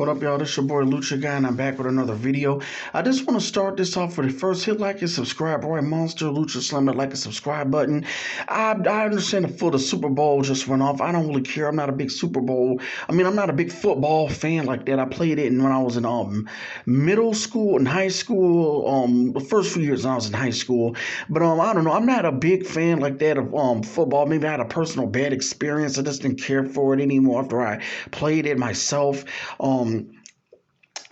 What up, y'all? This your boy Lucha guy, and I'm back with another video. I just want to start this off with the first hit like and subscribe. Boy, Monster Lucha, slam that like and subscribe button. I understand the Super Bowl just went off. I don't really care. I'm not a big Super Bowl. I'm not a big football fan like that. I played it when I was in middle school and high school. The first few years I was in high school, but I don't know. I'm not a big fan like that of football. Maybe I had a personal bad experience. I just didn't care for it anymore after I played it myself.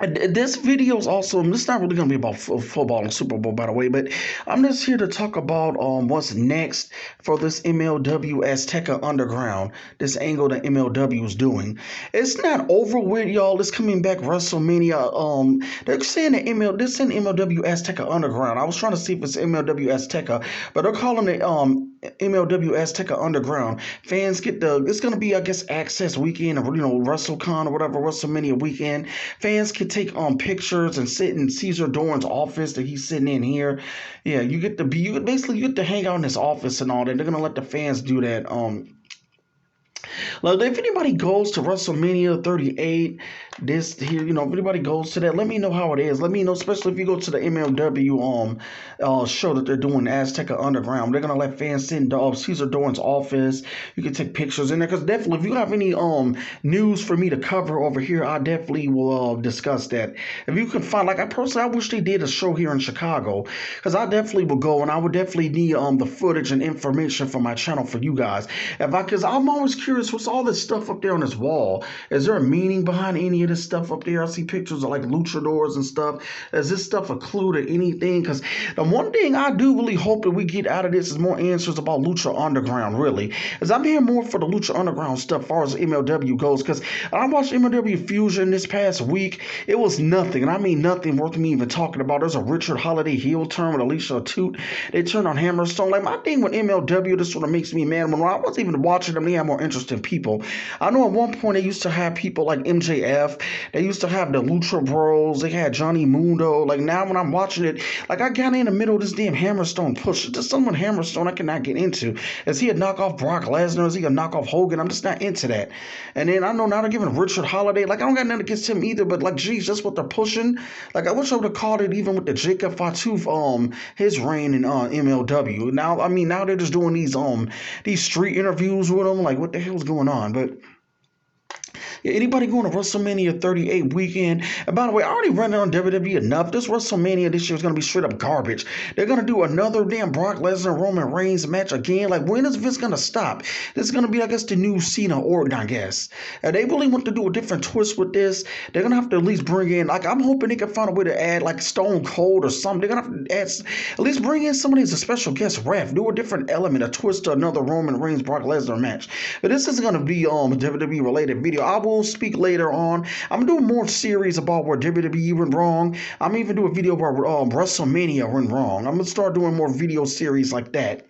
This video is also, it's not really going to be about football and Super Bowl, by the way, but I'm just here to talk about what's next for this MLW Azteca Underground, this angle that MLW is doing. It's not over with, y'all. It's coming back WrestleMania. They're saying that MLW Azteca Underground. I was trying to see if it's MLW Azteca, but they're calling it MLW Azteca Underground. Fans get it's going to be, I guess, Access Weekend or, WrestleCon or whatever, WrestleMania weekend. Fans can take pictures and sit in Caesar Dorn's office that he's sitting in here. Yeah, you get to hang out in his office and all that. They're going to let the fans do that. Like, if anybody goes to WrestleMania 38, if anybody goes to that, let me know how it is. Let me know, especially if you go to the MLW show that they're doing, Azteca Underground. They're gonna let fans sit in Caesar Dorn's office. You can take pictures in there, because definitely, if you have any news for me to cover over here, I definitely will discuss that. If you can find, I wish they did a show here in Chicago, because I definitely will go, and I would definitely need the footage and information for my channel for you guys. Because I'm always curious, what's all this stuff up there on this wall? Is there a meaning behind any of this stuff up there? I see pictures of like luchadors and stuff. Is this stuff a clue to anything? Because the one thing I do really hope that we get out of this is more answers about Lucha Underground, really. Because I'm here more for the Lucha Underground stuff as far as MLW goes. Because I watched MLW Fusion this past week. It was nothing, and I mean nothing worth me even talking about. There's a Richard Holiday heel turn with Alicia Toot. They turned on Hammerstone. Like, my thing with MLW, this sort of makes me mad. When I wasn't even watching them, they had more interesting people. I know at one point they used to have people like MJF. They used to have the Lucha Bros. They had Johnny Mundo. Like, now when I'm watching it, like, I got in the middle of this damn Hammerstone push. Just someone Hammerstone I cannot get into. Is he a knockoff Brock Lesnar? Is he a knockoff Hogan? I'm just not into that. And then I know now they're giving Richard Holiday. Like, I don't got nothing against him either, but like, geez, just what they're pushing. Like, I wish I would have called it even with the Jacob Fatu his reign in MLW. Now they're just doing these street interviews with him. Like, what the hell's going on? But yeah, anybody going to WrestleMania 38 weekend? And by the way, I already ran it on WWE enough. This WrestleMania this year is going to be straight up garbage. They're going to do another damn Brock Lesnar Roman Reigns match again. Like, when is Vince going to stop? This is going to be, I guess, the new Cena Orton, I guess. And they really want to do a different twist with this. They're going to have to at least bring in, like, I'm hoping they can find a way to add, like, Stone Cold or something. They're going to have to at least bring in somebody as a special guest ref. Do a different element, a twist to another Roman Reigns Brock Lesnar match. But this is going to be a WWE related video. I will speak later on. I'm doing more series about where WWE went wrong. I'm even doing a video where WrestleMania went wrong. I'm gonna start doing more video series like that.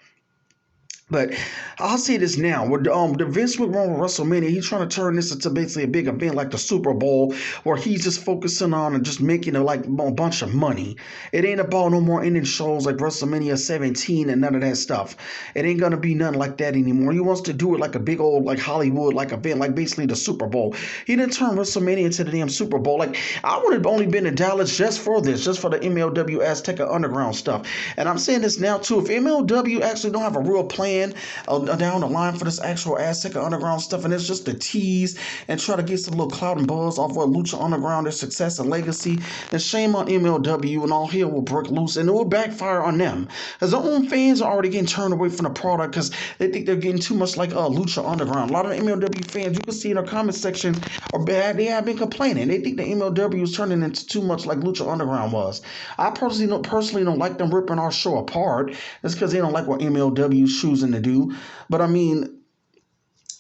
But I'll say this now. With the Vince went wrong with WrestleMania, he's trying to turn this into basically a big event like the Super Bowl, where he's just focusing on and just making a bunch of money. It ain't about no more ending shows like WrestleMania 17 and none of that stuff. It ain't gonna be nothing like that anymore. He wants to do it like a big old like Hollywood like event, like basically the Super Bowl. He didn't turn WrestleMania into the damn Super Bowl. Like, I would have only been in Dallas just for this, just for the MLW Azteca Underground stuff. And I'm saying this now too. If MLW actually don't have a real plan down the line for this actual Azteca Underground stuff, and it's just a tease and try to get some little clout and buzz off what Lucha Underground, their success and legacy, then shame on MLW, and all hell will break loose, and it will backfire on them, because their own fans are already getting turned away from the product because they think they're getting too much like Lucha Underground. A lot of the MLW fans, you can see in their comment section, they have been complaining. They think the MLW is turning into too much like Lucha Underground was. I personally don't like them ripping our show apart. It's because they don't like what MLW is choosing to do. But I mean,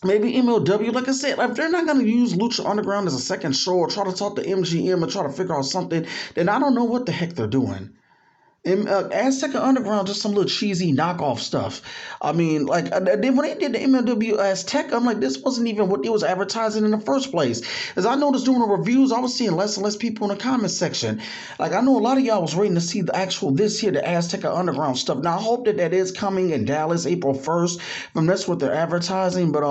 maybe MLW, like I said, if they're not going to use Lucha Underground as a second show or try to talk to MGM and try to figure out something, then I don't know what the heck they're doing. Azteca Underground, just some little cheesy knockoff stuff. I mean, like, when they did the MLW Azteca, I'm like, this wasn't even what it was advertising in the first place. As I noticed doing the reviews, I was seeing less and less people in the comment section. Like, I know a lot of y'all was waiting to see the actual, the Azteca Underground stuff. Now, I hope that is coming in Dallas April 1st. That's what they're advertising, but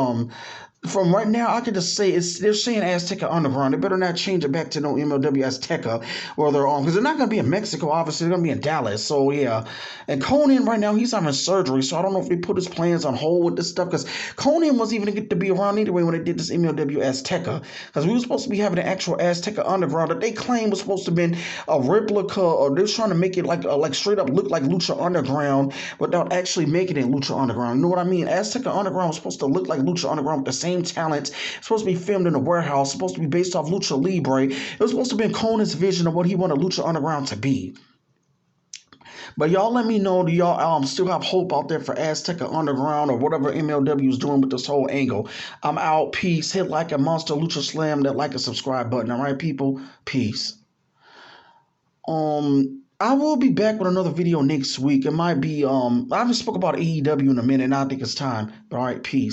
From right now, I can just say they're saying Azteca Underground. They better not change it back to no MLW Azteca where they're on, because they're not going to be in Mexico. Obviously, they're going to be in Dallas. So yeah, and Conan right now he's having surgery, so I don't know if they put his plans on hold with this stuff, because Conan wasn't even get to be around anyway when they did this MLW Azteca, because we were supposed to be having an actual Azteca Underground that they claim was supposed to have been a replica, or they're trying to make it like straight up look like Lucha Underground without actually making it Lucha Underground. You know what I mean? Azteca Underground was supposed to look like Lucha Underground with the same talent. It's supposed to be filmed in a warehouse. It's supposed to be based off Lucha Libre. It was supposed to be Conan's vision of what he wanted Lucha Underground to be. But y'all let me know, do y'all still have hope out there for Azteca Underground or whatever MLW is doing with this whole angle? I'm out. Peace. Hit like a monster Lucha Slam, that like and subscribe button. All right, people? Peace. I will be back with another video next week. It might be I haven't spoke about AEW in a minute, and I think it's time. But all right, peace.